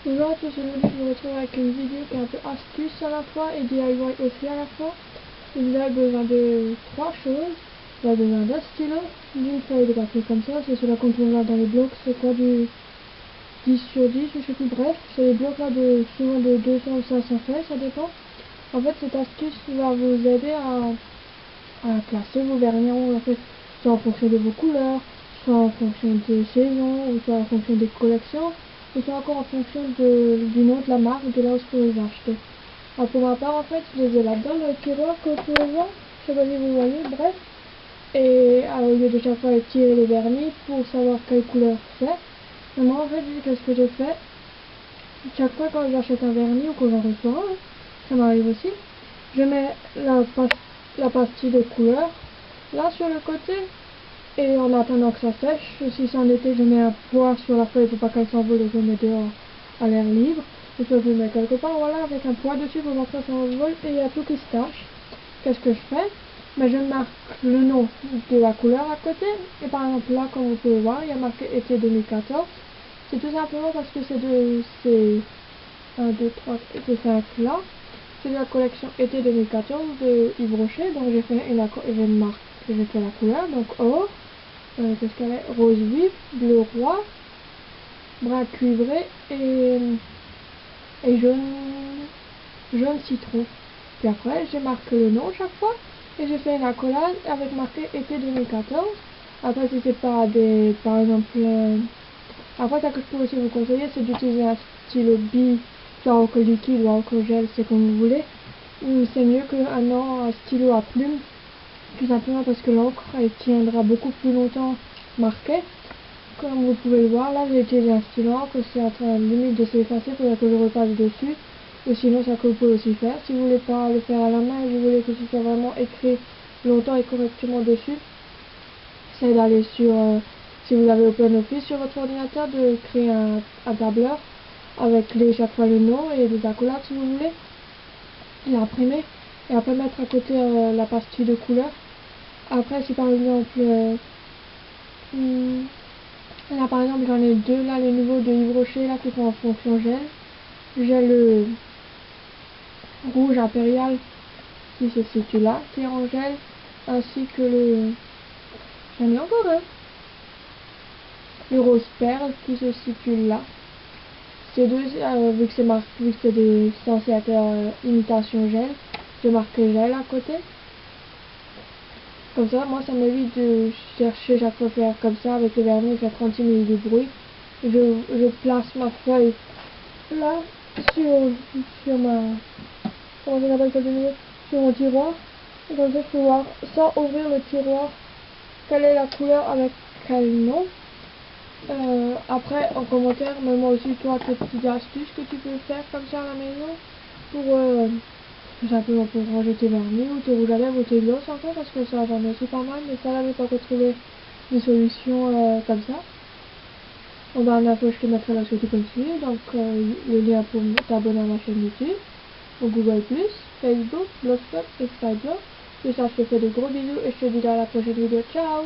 Bonjour à tous, aujourd'hui je vous retrouve avec une vidéo qui est un peu astuce à la fois et DIY aussi à la fois. Vous avez besoin de trois choses. Vous avez besoin d'un stylo, d'une feuille de papier comme ça, c'est cela qu'on trouve là dans les blocs, c'est quoi du 10 sur 10 ou je sais plus, bref, c'est les blocs là de souvent de 200 ou 500 feuilles, ça dépend. En fait cette astuce va vous aider à classer vos vernis en fait, soit en fonction de vos couleurs, soit en fonction des saisons, ou soit en fonction des collections, ou soit encore en fonction du nom de la marque, de là où vous les achetez. Alors pour ma part, en fait, je les ai là-dedans dans le tiroir que vous pouvez voir, je sais pas si vous voyez, bref. Et au lieu de chaque fois tirer le vernis pour savoir quelle couleur c'est, moi en fait, qu'est-ce que j'ai fait? Chaque fois quand j'achète un vernis ou que j'en reçois un, ça m'arrive aussi, je mets la pastille de couleur là sur le côté et en attendant que ça sèche, si c'est en été je mets un poids sur la feuille pour pas qu'elle s'envole et je mets dehors à l'air libre, et soit je mets quelque part voilà avec un poids dessus pour pas que ça s'envole et il y a tout qui se tâche. Qu'est-ce que je fais? Mais je marque le nom de la couleur à côté et par exemple là comme vous pouvez voir il y a marqué été 2014. C'est tout simplement parce que c'est 1, 2, 3, c'est 5 là. C'est de la collection été 2014 de Yves Rocher, donc j'ai fait une marque, j'ai fait la couleur, donc or, qu'est-ce qu'elle est, rose vif, bleu roi, brun cuivré et jaune citron. Puis après j'ai marqué le nom chaque fois et j'ai fait une accolade avec marqué été 2014. Après si c'est pas des, par exemple, après ça que je peux aussi vous conseiller c'est d'utiliser un stylo bi, soit encre liquide ou encre gel, c'est comme vous voulez. C'est mieux qu'un stylo à plume, tout simplement parce que l'encre elle tiendra beaucoup plus longtemps marquée. Comme vous pouvez le voir là, j'ai utilisé un stylo que c'est en train limite de s'effacer, il faudrait que je repasse dessus. Ou sinon ça que vous pouvez aussi faire, si vous voulez pas le faire à la main et vous voulez que ce soit vraiment écrit longtemps et correctement dessus, c'est d'aller sur, si vous avez OpenOffice sur votre ordinateur, de créer un tableur avec chaque fois le nom et des accolades si vous voulez, et imprimer, et après mettre à côté la pastille de couleur. Après si par exemple, là par exemple j'en ai deux là, les nouveaux de Yves Rocher là qui sont en fonction gel. J'ai le rouge impérial qui se situe là, qui est en gel, ainsi que j'en ai encore un, le rose perle qui se situe là. Ces deux, vu que c'est censé être imitation gel, je marque gel à côté. Comme ça, moi ça m'évite de chercher chaque fois faire comme ça avec le vernis et faire 36 000 de bruit. Je place ma feuille là sur ma, comment on appelle ça de nouveau, sur mon tiroir. Et comme ça je peux voir sans ouvrir le tiroir quelle est la couleur avec quel nom. Après en commentaire, mets-moi aussi toi tes petites astuces que tu peux faire comme ça à la maison pour tout simplement pour ranger tes vernis ou tes rouges à lèvres ou tes glosses encore, parce que ça j'en ai aussi pas mal, mais ça là j'ai pas retrouvé des solutions comme ça. En barre d'infos je te mettrai là ce que tu peux me suivre, donc le lien pour t'abonner à ma chaîne YouTube, au Google+, Facebook, Blogspot et Skyblog. Et ça je te fais de gros bisous et je te dis à la prochaine vidéo, ciao.